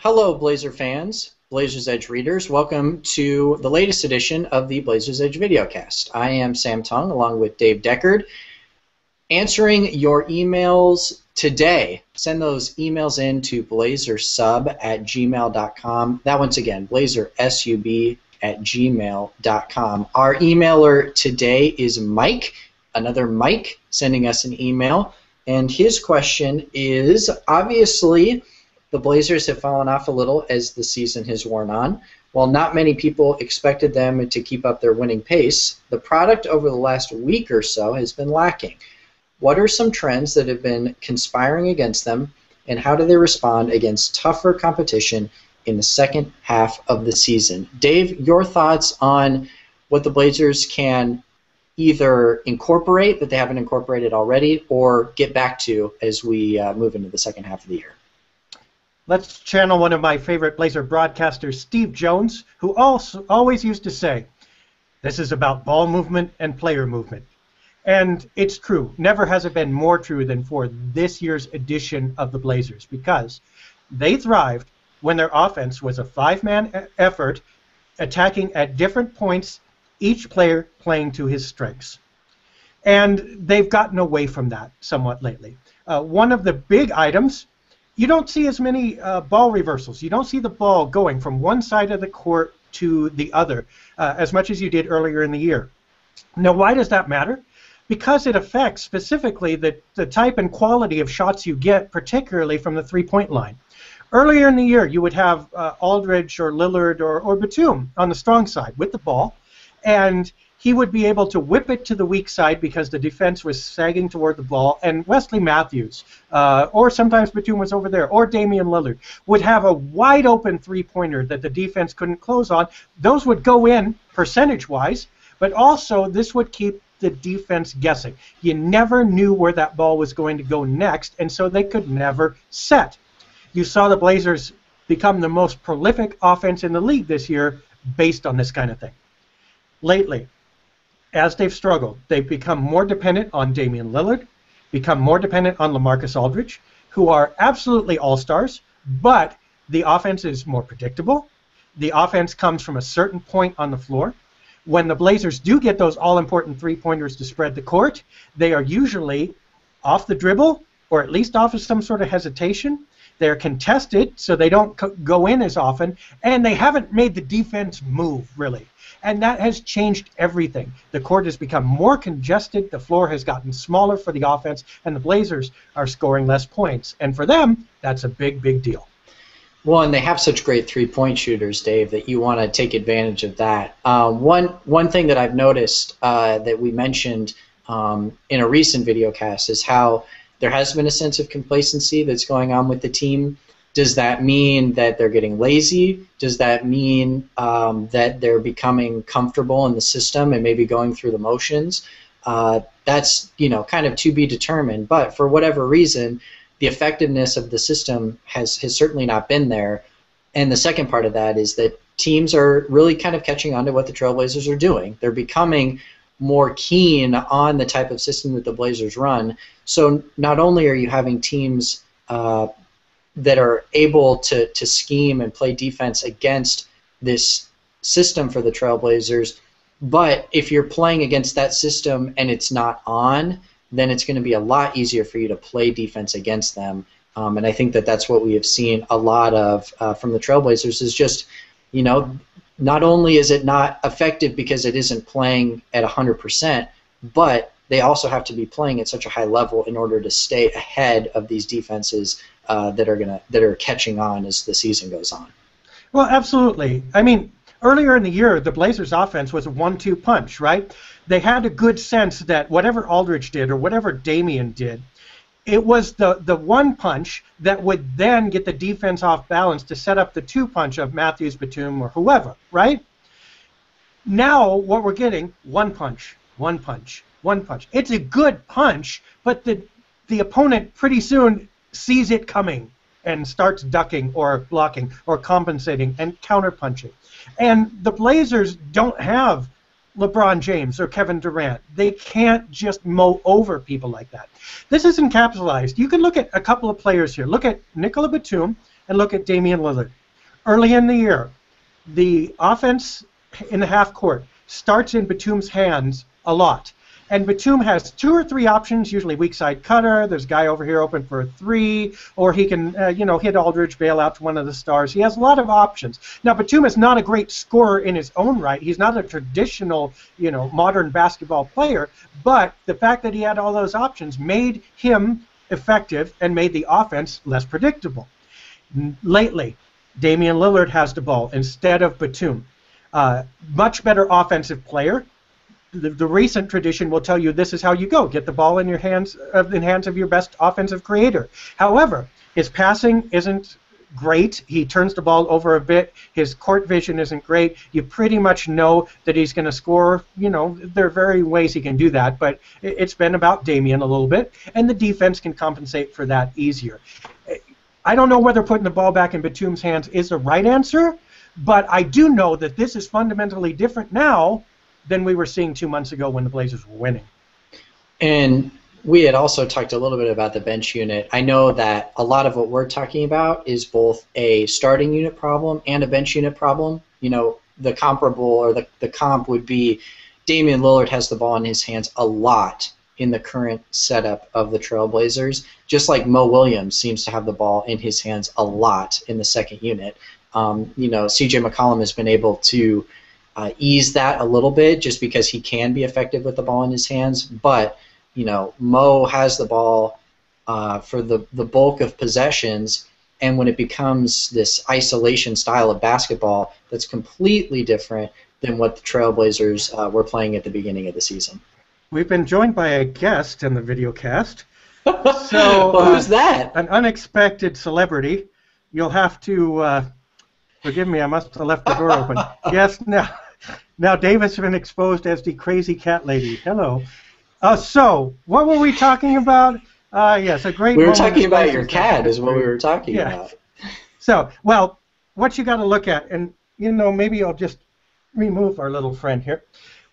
Hello, Blazer fans, Blazers Edge readers. Welcome to the latest edition of the Blazers Edge Videocast. I am Sam Tung, along with Dave Deckard, answering your emails today. Send those emails in to blazersub@gmail.com. That once again, blazersub@gmail.com. Our emailer today is Mike, another Mike, sending us an email. And his question is, obviously, the Blazers have fallen off a little as the season has worn on. While not many people expected them to keep up their winning pace, the product over the last week or so has been lacking. What are some trends that have been conspiring against them, and how do they respond against tougher competition in the second half of the season? Dave, your thoughts on what the Blazers can either incorporate that they haven't incorporated already or get back to as we move into the second half of the year. Let's channel one of my favorite Blazer broadcasters, Steve Jones, who always used to say, this is about ball movement and player movement. And it's true. Never has it been more true than for this year's edition of the Blazers, because they thrived when their offense was a five-man effort attacking at different points, each player playing to his strengths. And they've gotten away from that somewhat lately. One of the big items, you don't see as many ball reversals. You don't see the ball going from one side of the court to the other as much as you did earlier in the year. Now, why does that matter? Because it affects specifically the type and quality of shots you get, particularly from the three-point line. Earlier in the year, you would have Aldridge or Lillard or Batum on the strong side with the ball, and he would be able to whip it to the weak side because the defense was sagging toward the ball, and Wesley Matthews, or sometimes Batum was over there, or Damian Lillard, would have a wide-open three-pointer that the defense couldn't close on. Those would go in percentage-wise, but also this would keep the defense guessing. You never knew where that ball was going to go next, and so they could never set. You saw the Blazers become the most prolific offense in the league this year based on this kind of thing. Lately, as they've struggled, they've become more dependent on Damian Lillard, become more dependent on LaMarcus Aldridge, who are absolutely all-stars, but the offense is more predictable. The offense comes from a certain point on the floor. When the Blazers do get those all-important three-pointers to spread the court, they are usually off the dribble, or at least off of some sort of hesitation. They're contested, so they don't go in as often, and they haven't made the defense move, really. And that has changed everything. The court has become more congested, the floor has gotten smaller for the offense, and the Blazers are scoring less points. And for them, that's a big, big deal. Well, and they have such great three-point shooters, Dave, that you want to take advantage of that. One thing that I've noticed that we mentioned in a recent videocast is how there has been a sense of complacency that's going on with the team. Does that mean that they're getting lazy? Does that mean that they're becoming comfortable in the system and maybe going through the motions? That's kind of to be determined. But for whatever reason, the effectiveness of the system has certainly not been there. And the second part of that is that teams are really kind of catching on to what the Trailblazers are doing. They're becoming more keen on the type of system that the Blazers run. So not only are you having teams that are able to scheme and play defense against this system for the Trailblazers, but if you're playing against that system and it's not on, then it's going to be a lot easier for you to play defense against them. And I think that that's what we have seen a lot of from the Trailblazers is just, not only is it not effective because it isn't playing at 100%, but they also have to be playing at such a high level in order to stay ahead of these defenses that are catching on as the season goes on. Well, absolutely. I mean, earlier in the year, the Blazers' offense was a 1-2 punch, right? They had a good sense that whatever Aldridge did or whatever Damian did, it was the one punch that would then get the defense off balance to set up the two punch of Matthews, Batum, or whoever, right? Now what we're getting, one punch, one punch, one punch. It's a good punch, but the opponent pretty soon sees it coming and starts ducking or blocking or compensating and counterpunching. And the Blazers don't have LeBron James or Kevin Durant. They can't just mow over people like that. This is encapsulated. You can look at a couple of players here. Look at Nikola Batum, and look at Damian Lillard. Early in the year, the offense in the half court starts in Batum's hands a lot. And Batum has 2 or 3 options, usually weak side cutter. There's a guy over here open for a 3, or he can, hit Aldridge, bail out to one of the stars. He has a lot of options. Now, Batum is not a great scorer in his own right. He's not a traditional, modern basketball player. But the fact that he had all those options made him effective and made the offense less predictable. Lately, Damian Lillard has the ball instead of Batum. Much better offensive player. The recent tradition will tell you this is how you go. Get the ball in your hands, in the hands of your best offensive creator. However, his passing isn't great. He turns the ball over a bit. His court vision isn't great. You pretty much know that he's going to score. There are very ways he can do that, but it's been about Damian a little bit, and the defense can compensate for that easier. I don't know whether putting the ball back in Batum's hands is the right answer, but I do know that this is fundamentally different now than we were seeing 2 months ago when the Blazers were winning. And we had also talked a little bit about the bench unit. I know that a lot of what we're talking about is both a starting unit problem and a bench unit problem. The comparable or the comp would be Damian Lillard has the ball in his hands a lot in the current setup of the Trailblazers, just like Mo Williams seems to have the ball in his hands a lot in the second unit. C.J. McCollum has been able to ease that a little bit just because he can be effective with the ball in his hands. But, Mo has the ball for the bulk of possessions, and when it becomes this isolation style of basketball, that's completely different than what the Trailblazers were playing at the beginning of the season. We've been joined by a guest in the Videocast. So, well, who's that? An unexpected celebrity. You'll have to forgive me, I must have left the door open. Yes, now Dave has been exposed as the crazy cat lady. Hello. So, what were we talking about? Yes, a great We were talking about your cat is what we were talking about. So, well, what you got to look at, and, maybe I'll just remove our little friend here.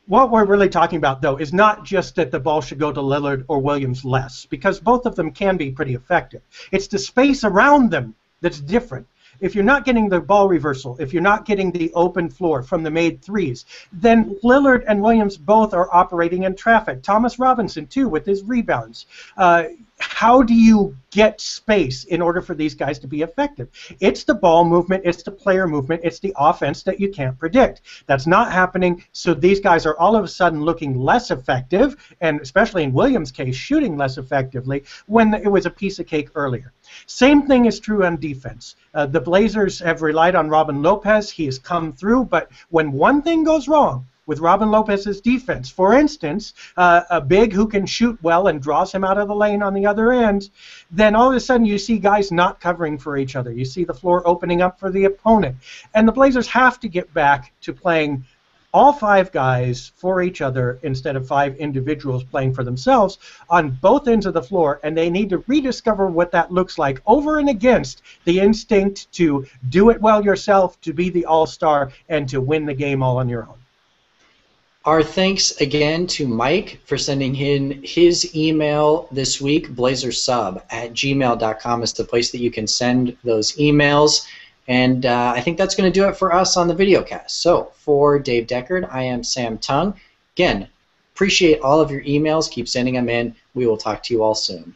What we're really talking about, though, is not just that the ball should go to Lillard or Williams less, because both of them can be pretty effective. It's the space around them that's different. If you're not getting the ball reversal, if you're not getting the open floor from the made threes, then Lillard and Williams both are operating in traffic. Thomas Robinson, too, with his rebounds. How do you get space in order for these guys to be effective? It's the ball movement, it's the player movement, it's the offense that you can't predict. That's not happening, so these guys are all of a sudden looking less effective, and especially in Williams' case, shooting less effectively when it was a piece of cake earlier. Same thing is true on defense. The Blazers have relied on Robin Lopez. He has come through, but when one thing goes wrong with Robin Lopez's defense, for instance, a big who can shoot well and draws him out of the lane on the other end, then all of a sudden you see guys not covering for each other. You see the floor opening up for the opponent. And the Blazers have to get back to playing all 5 guys for each other instead of 5 individuals playing for themselves on both ends of the floor, and they need to rediscover what that looks like over and against the instinct to do it well yourself, to be the all-star, and to win the game all on your own. Our thanks again to Mike for sending in his email this week. blazersub@gmail.com is the place that you can send those emails. And I think that's going to do it for us on the Videocast. So for Dave Deckard, I am Sam Tung. Again, appreciate all of your emails. Keep sending them in. We will talk to you all soon.